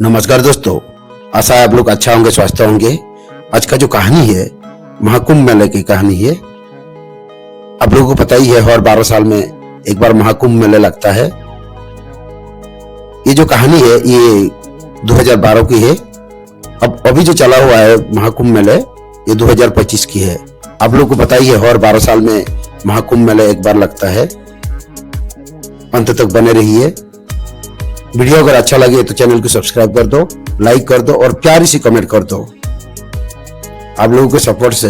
नमस्कार दोस्तों, आशा है आप लोग अच्छा होंगे, स्वस्थ होंगे। आज का जो कहानी है महाकुंभ मेले की कहानी है। आप लोगों को पता ही है हर 12 साल में एक बार महाकुंभ मेला लगता है। ये जो कहानी है ये 2012 की है। अब अभी जो चला हुआ है महाकुंभ मेले ये 2025 की है। आप लोगों को पता ही है हर 12 साल में महाकुंभ मेला एक बार लगता है। अंत तक बने रहिए। वीडियो अगर अच्छा लगे तो चैनल को सब्सक्राइब कर दो, लाइक कर दो और प्यारी सी कमेंट कर दो। आप लोगों के सपोर्ट से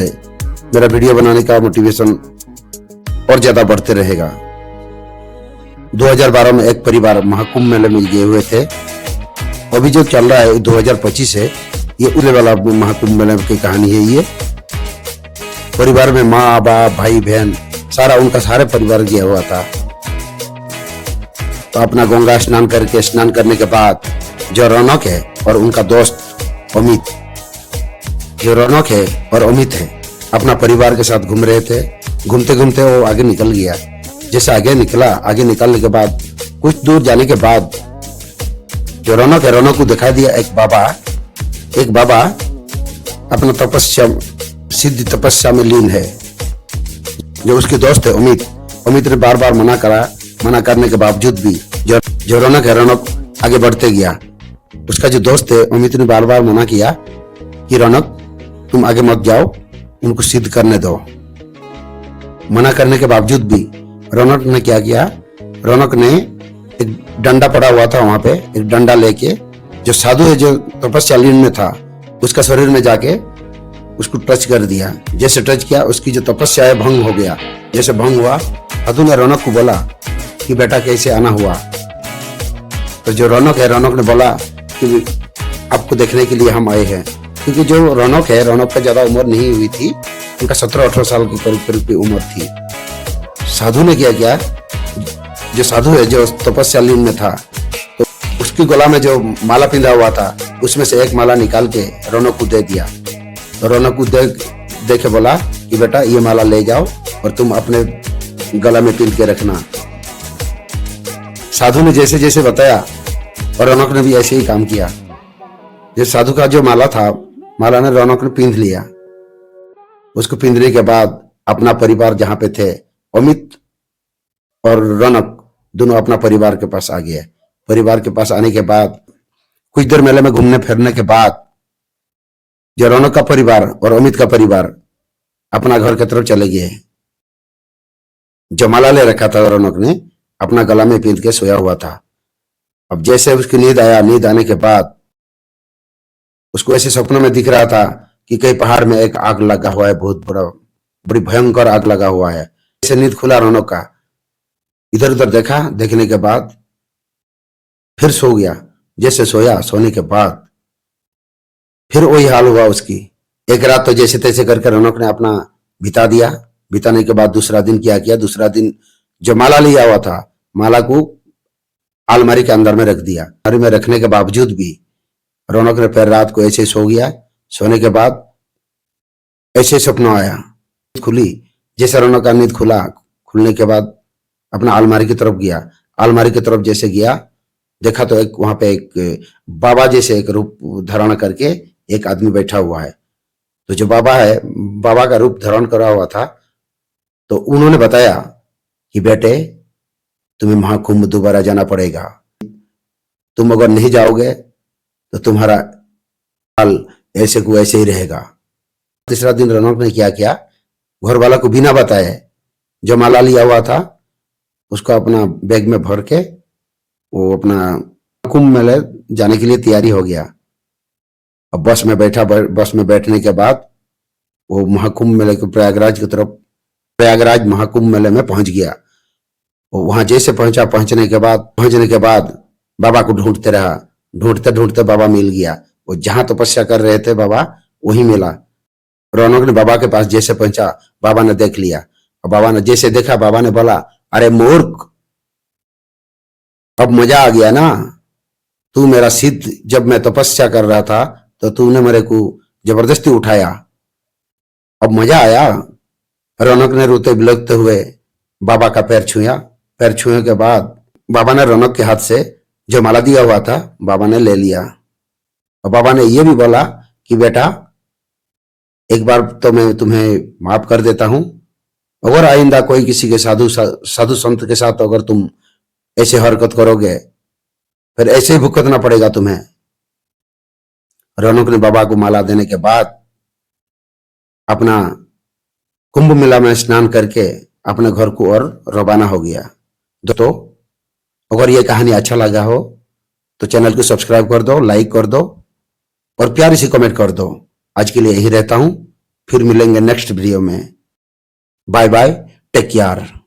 मेरा वीडियो बनाने का मोटिवेशन और ज्यादा बढ़ते रहेगा। 2012 में एक परिवार महाकुंभ मेले में गए हुए थे। अभी जो चल रहा है 2025 है, ये उले वाला महाकुंभ मेले की कहानी है। ये परिवार में माँ बाप भाई बहन उनका सारे परिवार गया हुआ था। तो अपना गंगा स्नान करने के बाद जो रौनक है और उनका दोस्त अमित, जो रौनक है और अमित है, अपना परिवार के साथ घूम रहे थे। घूमते घूमते वो आगे निकल गया। जैसे आगे निकलने के बाद कुछ दूर जाने के बाद जो रौनक है, रौनक को दिखाई दिया एक बाबा अपना सिद्ध तपस्या में लीन है। जो उसके दोस्त है अमित ने बार बार मना करने के बावजूद भी जो रौनक है, रौनक आगे बढ़ते गया। उसका जो दोस्त है अमित ने बार बार मना किया कि रौनक तुम आगे मत जाओ, उनको सिद्ध करने दो। मना करने के बावजूद भी रौनक ने क्या किया, रौनक ने एक डंडा पड़ा हुआ था वहां पे, एक डंडा लेके जो साधु है जो तपस्या लीन में था उसका शरीर में जाके उसको टच कर दिया। जैसे टच किया उसकी जो तपस्या है भंग हो गया। जैसे भंग हुआ, साधु ने रौनक को बोला कि बेटा कैसे आना हुआ। तो जो रौनक है, रौनक ने बोला कि आपको देखने के लिए हम आए हैं। क्योंकि जो रौनक है, रौनक का ज्यादा उम्र नहीं हुई थी, उनका 17-18 साल की करीब की उम्र थी। साधु ने क्या किया, जो साधु है जो तपस्या लीन में था, तो उसकी गला में जो माला पिंधा हुआ था उसमें से एक माला निकाल के रौनक को दे दिया। तो रौनक को दे के बोला कि बेटा ये माला ले जाओ और तुम अपने गला में पिंध के रखना। साधु ने जैसे जैसे बताया और रौनक ने भी ऐसे ही काम किया। जो साधु का जो माला था, माला ने रौनक ने पिंध लिया। उसको पिंधने के बाद अपना परिवार जहां पे थे, अमित और रौनक दोनों अपना परिवार के पास आ गए। परिवार के पास आने के बाद कुछ देर मेले में घूमने फिरने के बाद जो रौनक का परिवार और अमित का परिवार अपना घर की तरफ चले गए। जो माला ले रखा था रौनक ने अपना गला में पिंध के सोया हुआ था। अब जैसे उसकी नींद आया, नींद आने के बाद उसको ऐसे सपनों में दिख रहा था कि कई पहाड़ में एक आग लगा हुआ है, बहुत बड़ी भयंकर आग लगा हुआ है। जैसे नींद खुला रौनक का, इधर उधर देखा, देखने के बाद फिर सो गया। जैसे सोया, सोने के बाद फिर वही हाल हुआ उसकी। एक रात तो जैसे तैसे करके रौनक ने अपना बिता दिया। बिताने के बाद दूसरा दिन क्या किया, दूसरा दिन जो माला लिया हुआ था, माला को अलमारी के अंदर में रख दिया। अलमारी में रखने के बावजूद भी रौनक ने फिर रात को ऐसे सो गया। सोने के बाद ऐसे सपना आया, खुली। जैसे रौनक का नींद खुलने के बाद अपना अलमारी की तरफ गया। अलमारी की तरफ जैसे गया, देखा तो वहां पे एक बाबा जैसे एक रूप धारण करके एक आदमी बैठा हुआ है। तो जो बाबा है, बाबा का रूप धारण करा हुआ था। तो उन्होंने बताया कि बेटे तुम्हें महाकुंभ दोबारा जाना पड़ेगा। तुम अगर नहीं जाओगे तो तुम्हारा हाल ऐसे को ऐसे ही रहेगा। तीसरा दिन रौनक ने क्या किया, घर वाला को बिना बताए जो माला लिया हुआ था उसको अपना बैग में भर के वो अपना कुंभ मेले जाने के लिए तैयारी हो गया। अब बस में बैठा। बस में बैठने के बाद वो महाकुंभ मेले को प्रयागराज महाकुंभ मेले में पहुंच गया। वहां जैसे पहुंचने के बाद बाबा को ढूंढते रहा। ढूंढते ढूंढते बाबा मिल गया। वो जहां तपस्या कर रहे थे बाबा, वही मिला। रौनक ने बाबा के पास जैसे पहुंचा, बाबा ने देख लिया। और बाबा ने जैसे देखा, बाबा ने बोला, अरे मूर्ख, अब मजा आ गया ना। तू मेरा सिद्ध, जब मैं तपस्या कर रहा था तो तूने मेरे को जबरदस्ती उठाया, अब मजा आया। रौनक ने रोते बिलखते हुए बाबा का पैर छुआ। पैर छुए के बाद बाबा ने रौनक के हाथ से जो माला दिया हुआ था बाबा ने ले लिया। और बाबा ने यह भी बोला कि बेटा एक बार तो मैं तुम्हें माफ कर देता हूं, अगर आइंदा कोई किसी के साधु संत के साथ अगर तुम ऐसे हरकत करोगे फिर ऐसे ही भुगतना पड़ेगा तुम्हें। रौनक ने बाबा को माला देने के बाद अपना कुंभ मेला में स्नान करके अपने घर को और रवाना हो गया। दोस्तों, अगर ये कहानी अच्छा लगा हो तो चैनल को सब्सक्राइब कर दो, लाइक कर दो और प्यारी सी कमेंट कर दो। आज के लिए यही रहता हूं, फिर मिलेंगे नेक्स्ट वीडियो में। Bye bye, take care.